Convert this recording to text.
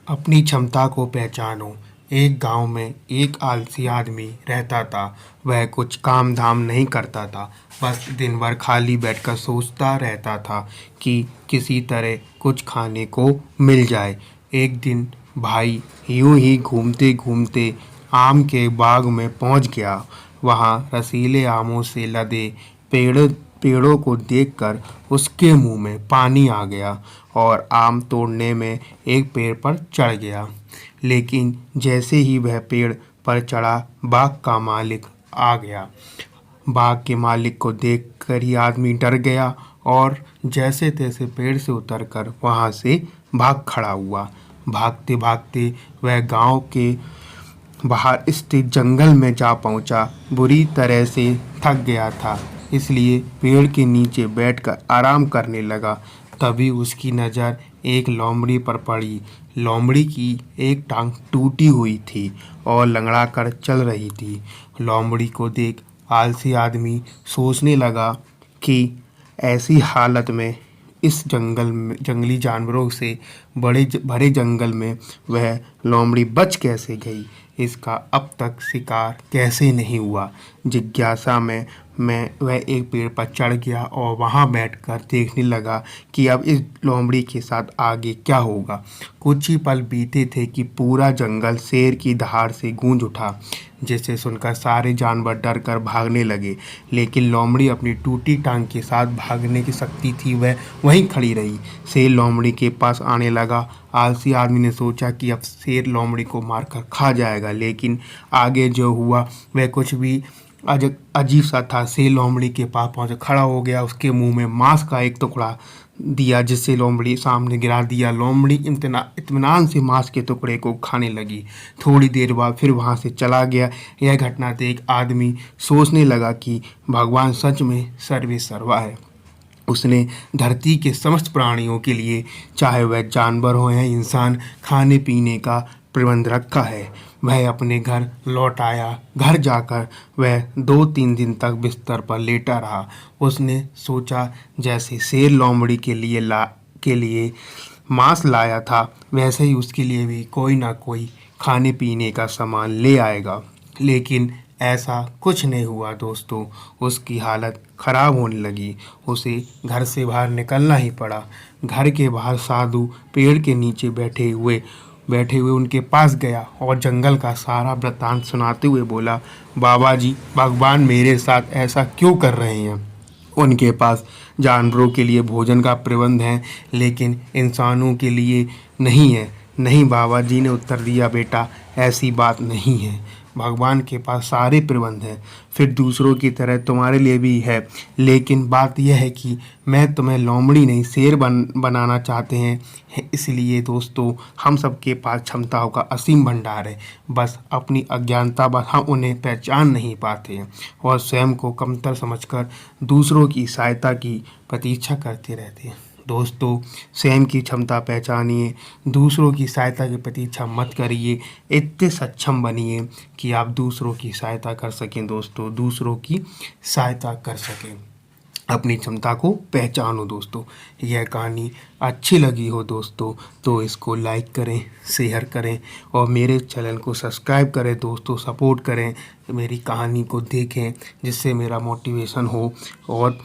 अपनी क्षमता को पहचानो। एक गांव में एक आलसी आदमी रहता था। वह कुछ काम धाम नहीं करता था, बस दिन भर खाली बैठकर सोचता रहता था कि किसी तरह कुछ खाने को मिल जाए। एक दिन भाई यूं ही घूमते घूमते आम के बाग में पहुंच गया। वहां रसीले आमों से लदे पेड़ पेड़ों को देखकर उसके मुंह में पानी आ गया और आम तोड़ने में एक पेड़ पर चढ़ गया। लेकिन जैसे ही वह पेड़ पर चढ़ा, बाग का मालिक आ गया। बाग के मालिक को देखकर ही आदमी डर गया और जैसे तैसे पेड़ से उतरकर वहां से भाग खड़ा हुआ। भागते भागते वह गांव के बाहर स्थित जंगल में जा पहुंचा। बुरी तरह से थक गया था, इसलिए पेड़ के नीचे बैठकर आराम करने लगा। तभी उसकी नज़र एक लोमड़ी पर पड़ी। लोमड़ी की एक टांग टूटी हुई थी और लंगड़ा कर चल रही थी। लोमड़ी को देख आलसी आदमी सोचने लगा कि ऐसी हालत में इस जंगली जानवरों से भरे जंगल में वह लोमड़ी बच कैसे गई, इसका अब तक शिकार कैसे नहीं हुआ। जिज्ञासा में मैं वह एक पेड़ पर चढ़ गया और वहां बैठकर देखने लगा कि अब इस लोमड़ी के साथ आगे क्या होगा। कुछ ही पल बीते थे कि पूरा जंगल शेर की दहाड़ से गूंज उठा, जिसे सुनकर सारे जानवर डर कर भागने लगे। लेकिन लोमड़ी अपनी टूटी टांग के साथ भागने की शक्ति थी, वह वहीं खड़ी रही। शेर लोमड़ी के पास आने लगा। आलसी आदमी ने सोचा कि अब शेर लोमड़ी को मारकर खा जाएगा, लेकिन आगे जो हुआ वह कुछ भी अजीब सा था। शेर लोमड़ी के पास पहुंच खड़ा हो गया, उसके मुंह में मांस का एक टुकड़ा दिया, जिससे लोमड़ी सामने गिरा दिया। लोमड़ी इत्मीनान से मांस के टुकड़े को खाने लगी। थोड़ी देर बाद फिर वहां से चला गया। यह घटना देख आदमी सोचने लगा कि भगवान सच में सर्वे सर्वा है। उसने धरती के समस्त प्राणियों के लिए, चाहे वह जानवर हो या इंसान, खाने पीने का प्रबंध रखा है। वह अपने घर लौट आया। घर जाकर वह 2-3 दिन तक बिस्तर पर लेटा रहा। उसने सोचा जैसे शेर लोमड़ी के लिए मांस लाया था, वैसे ही उसके लिए भी कोई ना कोई खाने पीने का सामान ले आएगा। लेकिन ऐसा कुछ नहीं हुआ दोस्तों। उसकी हालत खराब होने लगी। उसे घर से बाहर निकलना ही पड़ा। घर के बाहर साधु पेड़ के नीचे बैठे हुए उनके पास गया और जंगल का सारा वृत्तांत सुनाते हुए बोला, बाबा जी, भगवान मेरे साथ ऐसा क्यों कर रहे हैं? उनके पास जानवरों के लिए भोजन का प्रबंध है, लेकिन इंसानों के लिए नहीं है। नहीं, बाबा जी ने उत्तर दिया, बेटा ऐसी बात नहीं है। भगवान के पास सारे प्रबंध हैं, फिर दूसरों की तरह तुम्हारे लिए भी है। लेकिन बात यह है कि मैं तुम्हें लोमड़ी नहीं शेर बनाना चाहते हैं। इसलिए दोस्तों, हम सबके पास क्षमताओं का असीम भंडार है, बस अपनी अज्ञानता बस हम उन्हें पहचान नहीं पाते हैं और स्वयं को कमतर समझकर दूसरों की सहायता की प्रतीक्षा करते रहते हैं। दोस्तों, स्वयं की क्षमता पहचानिए, दूसरों की सहायता की प्रतीक्षा मत करिए। इतने सक्षम बनिए कि आप दूसरों की सहायता कर सकें। दोस्तों, दूसरों की सहायता कर सकें। अपनी क्षमता को पहचानो दोस्तों। यह कहानी अच्छी लगी हो दोस्तों तो इसको लाइक करें, शेयर करें और मेरे चैनल को सब्सक्राइब करें दोस्तों। सपोर्ट करें, मेरी कहानी को देखें, जिससे मेरा मोटिवेशन हो और